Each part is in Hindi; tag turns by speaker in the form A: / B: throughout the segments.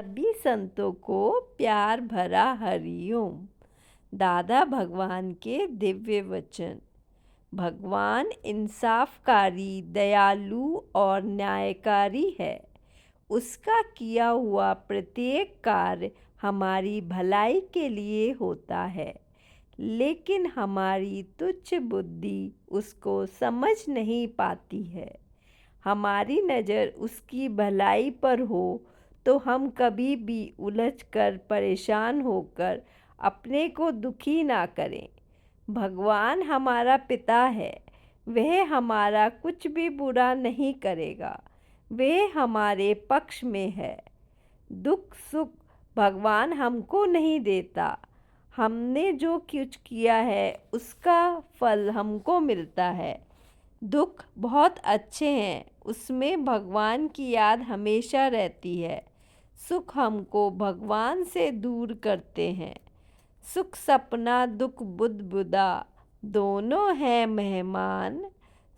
A: सभी संतों को प्यार भरा हरिओम। दादा भगवान के दिव्य वचन। भगवान इंसाफकारी, दयालु और न्यायकारी है। उसका किया हुआ प्रत्येक कार्य हमारी भलाई के लिए होता है, लेकिन हमारी तुच्छ बुद्धि उसको समझ नहीं पाती है। हमारी नज़र उसकी भलाई पर हो तो हम कभी भी उलझकर परेशान होकर अपने को दुखी ना करें। भगवान हमारा पिता है, वह हमारा कुछ भी बुरा नहीं करेगा, वह हमारे पक्ष में है। दुख सुख भगवान हमको नहीं देता, हमने जो कुछ किया है उसका फल हमको मिलता है। दुख बहुत अच्छे हैं, उसमें भगवान की याद हमेशा रहती है। सुख हमको भगवान से दूर करते हैं। सुख सपना, दुख बुदबुदा, दोनों हैं मेहमान।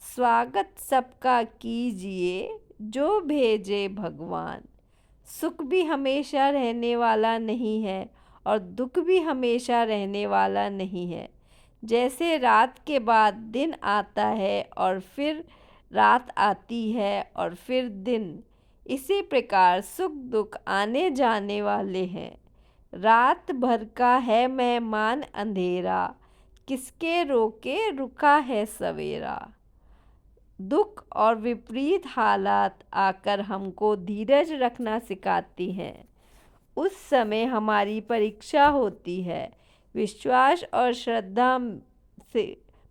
A: स्वागत सबका कीजिए, जो भेजे भगवान। सुख भी हमेशा रहने वाला नहीं है और दुख भी हमेशा रहने वाला नहीं है। जैसे रात के बाद दिन आता है और फिर रात आती है और फिर दिन, इसी प्रकार सुख दुख आने जाने वाले हैं। रात भर का है मेहमान अंधेरा, किसके रोके रुका है सवेरा। दुख और विपरीत हालात आकर हमको धीरज रखना सिखाती हैं। उस समय हमारी परीक्षा होती है। विश्वास और श्रद्धा से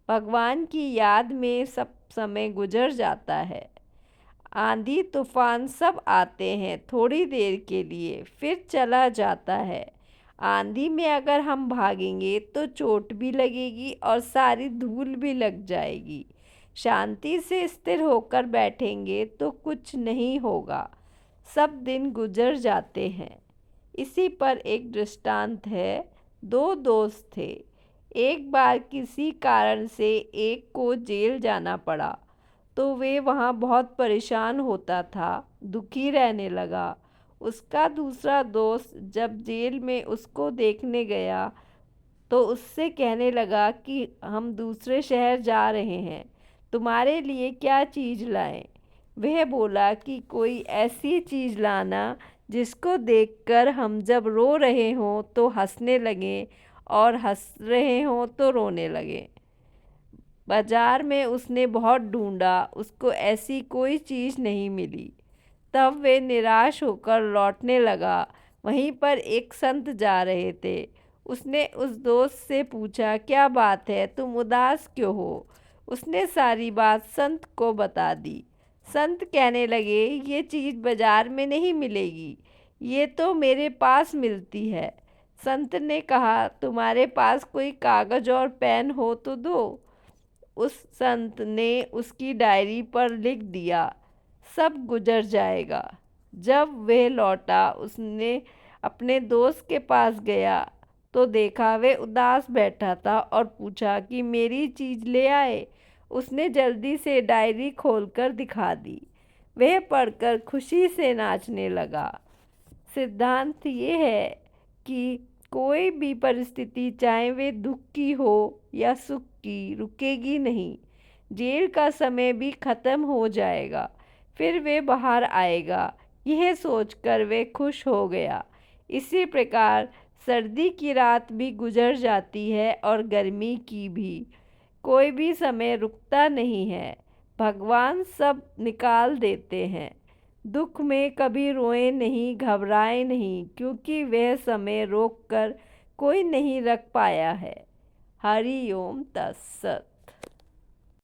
A: भगवान की याद में सब समय गुजर जाता है। आंधी तूफान सब आते हैं थोड़ी देर के लिए, फिर चला जाता है। आंधी में अगर हम भागेंगे तो चोट भी लगेगी और सारी धूल भी लग जाएगी। शांति से स्थिर होकर बैठेंगे तो कुछ नहीं होगा। सब दिन गुजर जाते हैं। इसी पर एक दृष्टांत है। दो दोस्त थे। एक बार किसी कारण से एक को जेल जाना पड़ा, तो वे वहाँ बहुत परेशान होता था, दुखी रहने लगा। उसका दूसरा दोस्त जब जेल में उसको देखने गया तो उससे कहने लगा कि हम दूसरे शहर जा रहे हैं, तुम्हारे लिए क्या चीज़ लाएं? वह बोला कि कोई ऐसी चीज़ लाना जिसको देखकर हम जब रो रहे हों तो हंसने लगें और हंस रहे हों तो रोने लगें। बाजार में उसने बहुत ढूंढा, उसको ऐसी कोई चीज़ नहीं मिली। तब वे निराश होकर लौटने लगा। वहीं पर एक संत जा रहे थे। उसने उस दोस्त से पूछा, क्या बात है, तुम उदास क्यों हो? उसने सारी बात संत को बता दी। संत कहने लगे, ये चीज़ बाजार में नहीं मिलेगी, ये तो मेरे पास मिलती है। संत ने कहा, तुम्हारे पास कोई कागज़ और पेन हो तो दो। उस संत ने उसकी डायरी पर लिख दिया, सब गुजर जाएगा। जब वह लौटा, उसने अपने दोस्त के पास गया तो देखा वह उदास बैठा था और पूछा कि मेरी चीज़ ले आए। उसने जल्दी से डायरी खोलकर दिखा दी। वह पढ़कर खुशी से नाचने लगा। सिद्धांत ये है कि कोई भी परिस्थिति, चाहे वे दुख की हो या सुख की, रुकेगी नहीं। जेल का समय भी खत्म हो जाएगा, फिर वे बाहर आएगा, यह सोचकर वे खुश हो गया। इसी प्रकार सर्दी की रात भी गुजर जाती है और गर्मी की भी। कोई भी समय रुकता नहीं है, भगवान सब निकाल देते हैं। दुख में कभी रोए नहीं, घबराए नहीं, क्योंकि वह समय रोक कर कोई नहीं रख पाया है। हरि ओम तत्सत।